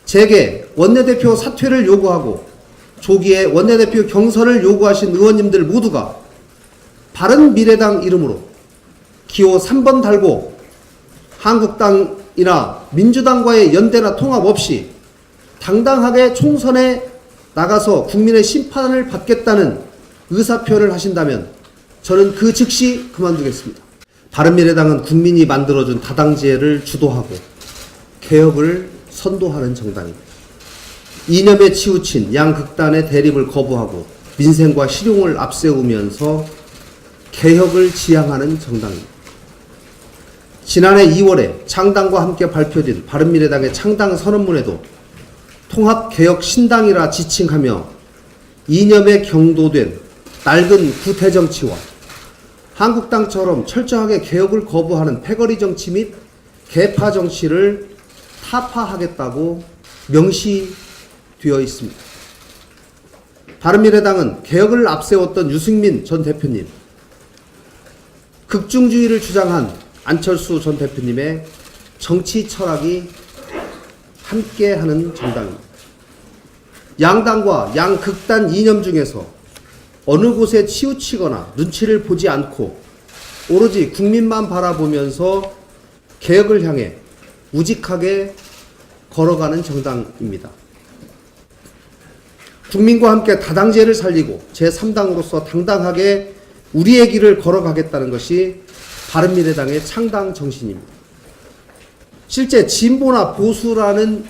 제게 원내대표 사퇴를 요구하고 조기에 원내대표 경선을 요구하신 의원님들 모두가 바른미래당 이름으로 기호 3번 달고 한국당이나 민주당과의 연대나 통합 없이 당당하게 총선에 나가서 국민의 심판을 받겠다는 의사표현을 하신다면 저는 그 즉시 그만두겠습니다. 바른미래당은 국민이 만들어준 다당제를 주도하고 개혁을 선도하는 정당입니다. 이념에 치우친 양극단의 대립을 거부하고 민생과 실용을 앞세우면서 개혁을 지향하는 정당입니다. 지난해 2월에 창당과 함께 발표된 바른미래당의 창당 선언문에도 통합개혁신당이라 지칭하며 이념에 경도된 낡은 구태정치와 한국당처럼 철저하게 개혁을 거부하는 패거리 정치 및 개파 정치를 타파하겠다고 명시되어 있습니다. 바른미래당은 개혁을 앞세웠던 유승민 전 대표님, 극중주의를 주장한 안철수 전 대표님의 정치 철학이 함께하는 정당입니다. 양당과 양극단 이념 중에서 어느 곳에 치우치거나 눈치를 보지 않고 오로지 국민만 바라보면서 개혁을 향해 우직하게 걸어가는 정당입니다. 국민과 함께 다당제를 살리고 제3당으로서 당당하게 우리의 길을 걸어가겠다는 것이 바른미래당의 창당 정신입니다. 실제 진보나 보수라는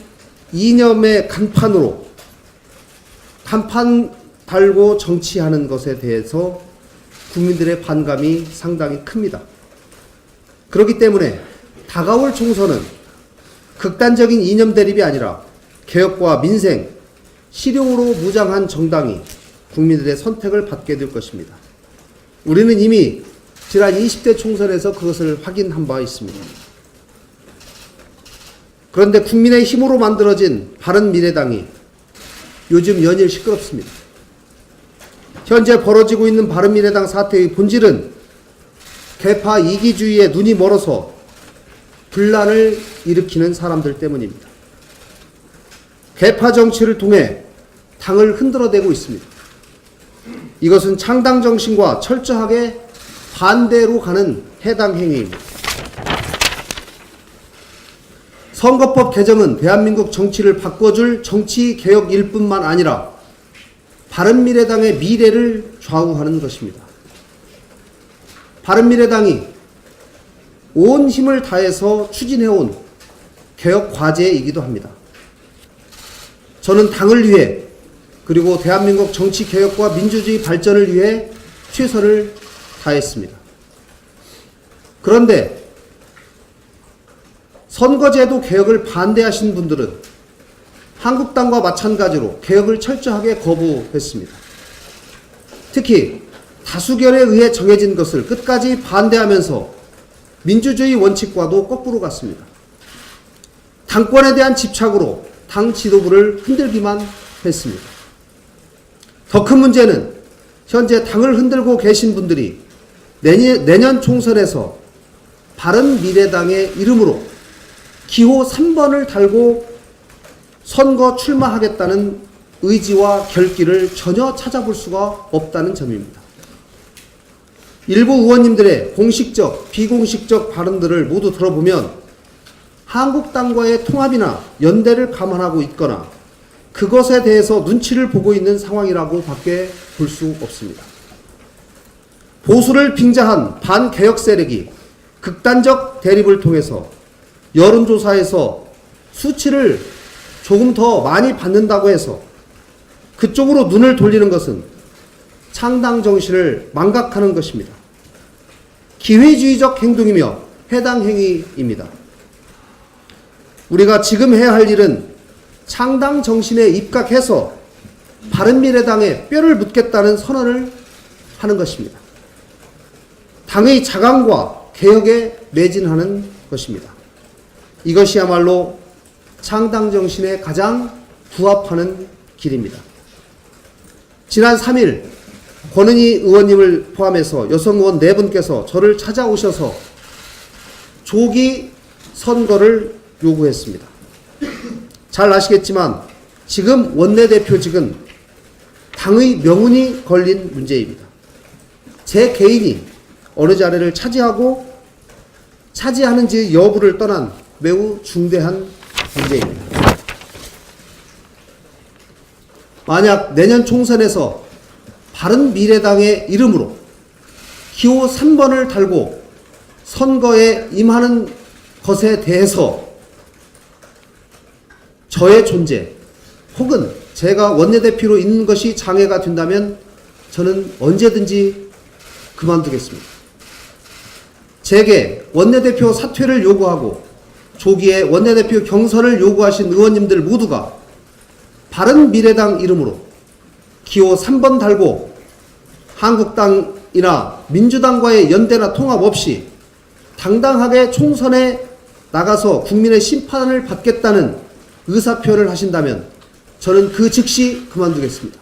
이념의 간판으로 간판 달고 정치하는 것에 대해서 국민들의 반감이 상당히 큽니다. 그렇기 때문에 다가올 총선은 극단적인 이념 대립이 아니라 개혁과 민생, 실용으로 무장한 정당이 국민들의 선택을 받게 될 것입니다. 우리는 이미 지난 20대 총선에서 그것을 확인한 바 있습니다. 그런데 국민의 힘으로 만들어진 바른미래당이 요즘 연일 시끄럽습니다. 현재 벌어지고 있는 바른미래당 사태의 본질은 개파 이기주의에 눈이 멀어서 분란을 일으키는 사람들 때문입니다. 개파 정치를 통해 당을 흔들어대고 있습니다. 이것은 창당 정신과 철저하게 반대로 가는 해당 행위입니다. 선거법 개정은 대한민국 정치를 바꿔줄 정치 개혁일 뿐만 아니라 바른미래당의 미래를 좌우하는 것입니다. 바른미래당이 온 힘을 다해서 추진해온 개혁 과제이기도 합니다. 저는 당을 위해 그리고 대한민국 정치 개혁과 민주주의 발전을 위해 최선을 다했습니다. 그런데 선거제도 개혁을 반대하신 분들은 한국당과 마찬가지로 개혁을 철저하게 거부했습니다. 특히 다수결에 의해 정해진 것을 끝까지 반대하면서 민주주의 원칙과도 거꾸로 갔습니다. 당권에 대한 집착으로 당 지도부를 흔들기만 했습니다. 더 큰 문제는 현재 당을 흔들고 계신 분들이 내년 총선에서 바른미래당의 이름으로 기호 3번을 달고 선거 출마하겠다는 의지와 결기를 전혀 찾아볼 수가 없다는 점입니다. 일부 의원님들의 공식적, 비공식적 발언들을 모두 들어보면 한국당과의 통합이나 연대를 감안하고 있거나 그것에 대해서 눈치를 보고 있는 상황이라고 밖에 볼 수 없습니다. 보수를 빙자한 반개혁 세력이 극단적 대립을 통해서 여론조사에서 수치를 조금 더 많이 받는다고 해서 그쪽으로 눈을 돌리는 것은 창당 정신을 망각하는 것입니다. 기회주의적 행동이며 해당 행위입니다. 우리가 지금 해야 할 일은 창당 정신에 입각해서 바른미래당에 뼈를 묻겠다는 선언을 하는 것입니다. 당의 자강과 개혁에 매진하는 것입니다. 이것이야말로 창당 정신에 가장 부합하는 길입니다. 지난 3일 권은희 의원님을 포함해서 여성 의원 4분께서 저를 찾아오셔서 조기 선거를 요구했습니다. 잘 아시겠지만 지금 원내대표직은 당의 명운이 걸린 문제입니다. 제 개인이 어느 자리를 차지하는지 여부를 떠난 매우 중대한 문제입니다. 만약 내년 총선에서 바른미래당의 이름으로 기호 3번을 달고 선거에 임하는 것에 대해서 저의 존재 혹은 제가 원내대표로 있는 것이 장애가 된다면 저는 언제든지 그만두겠습니다. 제게 원내대표 사퇴를 요구하고 조기에 원내대표 경선을 요구하신 의원님들 모두가 바른미래당 이름으로 기호 3번 달고 한국당이나 민주당과의 연대나 통합 없이 당당하게 총선에 나가서 국민의 심판을 받겠다는 의사표현을 하신다면 저는 그 즉시 그만두겠습니다.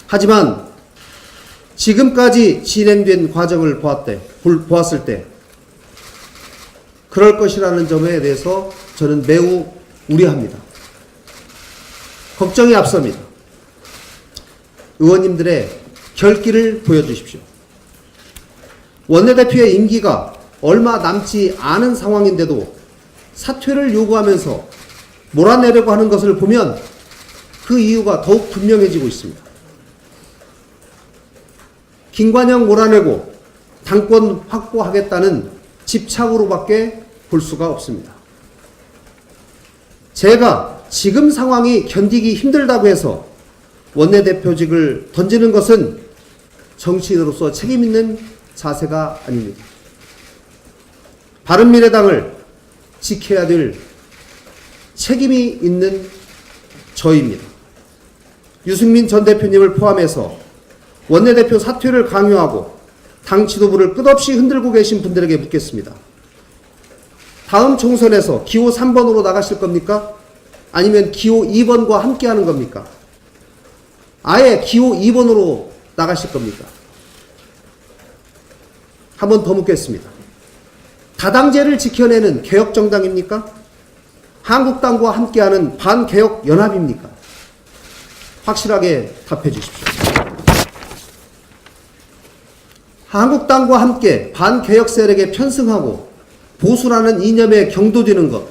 하지만 지금까지 진행된 과정을 보았을 때 그럴 것이라는 점에 대해서 저는 매우 우려합니다. 걱정이 앞섭니다. 의원님들의 결기를 보여주십시오. 원내대표의 임기가 얼마 남지 않은 상황인데도 사퇴를 요구하면서 몰아내려고 하는 것을 보면 그 이유가 더욱 분명해지고 있습니다. 김관영 몰아내고 당권 확보하겠다는 집착으로밖에 볼 수가 없습니다. 제가 지금 상황이 견디기 힘들다고 해서 원내대표직을 던지는 것은 정치인으로서 책임있는 자세가 아닙니다. 바른미래당을 지켜야 될 책임이 있는 저입니다. 유승민 전 대표님을 포함해서 원내대표 사퇴를 강요하고 당 지도부를 끝없이 흔들고 계신 분들에게 묻겠습니다. 다음 총선에서 기호 3번으로 나가실 겁니까? 아니면 기호 2번과 함께 하는 겁니까? 아예 기호 2번으로 나가실 겁니까? 한 번 더 묻겠습니다. 다당제를 지켜내는 개혁정당입니까? 한국당과 함께하는 반개혁연합입니까? 확실하게 답해 주십시오. 한국당과 함께 반개혁 세력에 편승하고 보수라는 이념에 경도되는 것,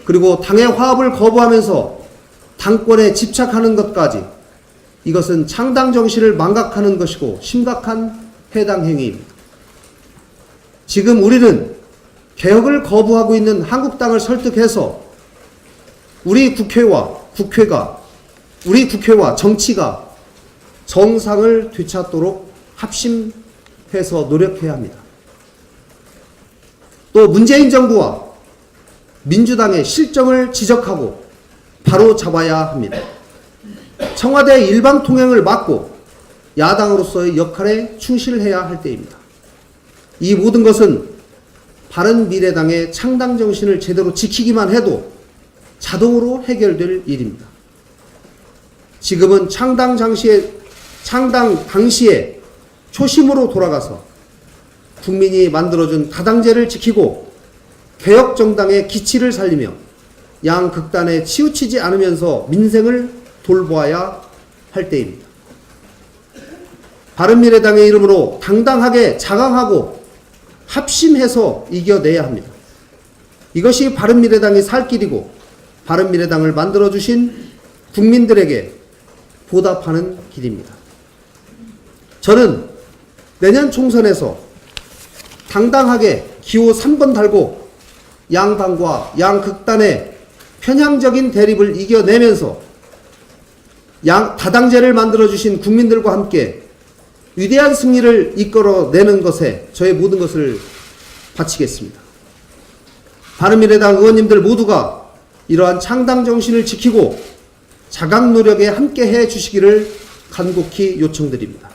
그리고 당의 화합을 거부하면서 당권에 집착하는 것까지, 이것은 창당 정신을 망각하는 것이고 심각한 해당 행위입니다. 지금 우리는 개혁을 거부하고 있는 한국당을 설득해서 우리 국회와 정치가 정상을 되찾도록 합심해서 노력해야 합니다. 또 문재인 정부와 민주당의 실정을 지적하고 바로 잡아야 합니다. 청와대의 일방통행을 막고 야당으로서의 역할에 충실해야 할 때입니다. 이 모든 것은 바른미래당의 창당 정신을 제대로 지키기만 해도 자동으로 해결될 일입니다. 지금은 창당 당시에 초심으로 돌아가서 국민이 만들어준 다당제를 지키고 개혁정당의 기치를 살리며 양극단에 치우치지 않으면서 민생을 돌보아야 할 때입니다. 바른미래당의 이름으로 당당하게 자강하고 합심해서 이겨내야 합니다. 이것이 바른미래당이 살 길이고 바른미래당을 만들어주신 국민들에게 보답하는 길입니다. 저는 내년 총선에서 당당하게 기호 3번 달고 양당과 양극단의 편향적인 대립을 이겨내면서 다당제를 만들어주신 국민들과 함께 위대한 승리를 이끌어내는 것에 저의 모든 것을 바치겠습니다. 바른미래당 의원님들 모두가 이러한 창당 정신을 지키고 자각 노력에 함께 해 주시기를 간곡히 요청드립니다.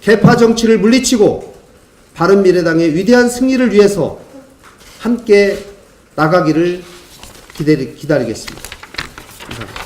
개파 정치를 물리치고 바른미래당의 위대한 승리를 위해서 함께 나가기를 기다리겠습니다. 감사합니다.